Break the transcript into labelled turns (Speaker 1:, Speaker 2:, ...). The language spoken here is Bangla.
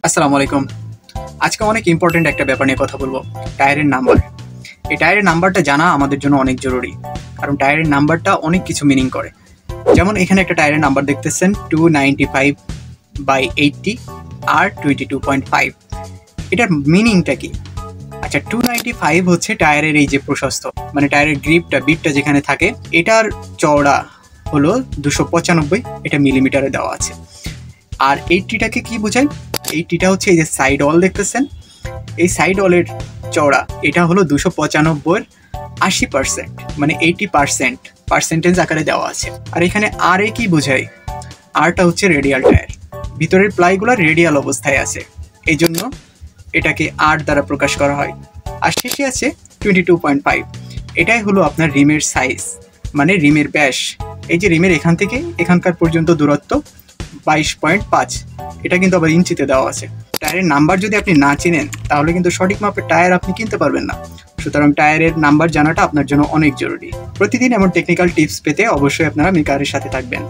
Speaker 1: আসসালামু আলাইকুম। আজকে অনেক ইম্পর্টেন্ট একটা ব্যাপার নিয়ে কথা বলবো, টায়ারের নাম্বার। এই টায়ারের নাম্বারটা জানা আমাদের জন্য অনেক জরুরি, কারণ টায়ারের নাম্বারটা অনেক কিছু মিনিং করে। যেমন এখানে একটা টায়ারের নাম্বার দেখতেছেন 295/80 আর 22.5। এটার মিনিংটা কি? আচ্ছা, 295 হচ্ছে টায়ারের এই যে প্রশস্ত, মানে টায়ারের বিটটা যেখানে থাকে, এটার চওড়া হলো 295, এটা মিলিমিটারে দেওয়া আছে। আর 80টাকে কি বোঝায়? 80টা হচ্ছে এই যে সাইড অল দেখতেছেন, এই সাইড অলের চওড়া এটা হলো 295 80%, মানে 80% পার্সেন্টেজ আকারে দেওয়া আছে। আর এখানে আর এ কি বোঝায়? আরটা হচ্ছে রেডিয়াল টায়ার, ভিতরের প্লাইগুলো রেডিয়াল অবস্থায় আছে, এই জন্য এটাকে আর দ্বারা প্রকাশ করা হয়। আর শেষে আছে 22.5, এটাই হলো আপনার রিমের সাইজ, মানে রিমের ব্যাস। এই যে রিমের এখান থেকে এখানকার পর্যন্ত দূরত্ব 22.5, এটা কিন্তু আবার ইঞ্চিতে দেওয়া আছে। টায়ারের নাম্বার যদি আপনি না চিনেন তাহলে কিন্তু সঠিক মাপের টায়ার আপনি কিনতে পারবেন না। সুতরাং টায়ারের নাম্বার জানাটা আপনার জন্য অনেক জরুরি। প্রতিদিন এমন টেকনিক্যাল টিপস পেতে অবশ্যই আপনারা মেকারের সাথে থাকবেন।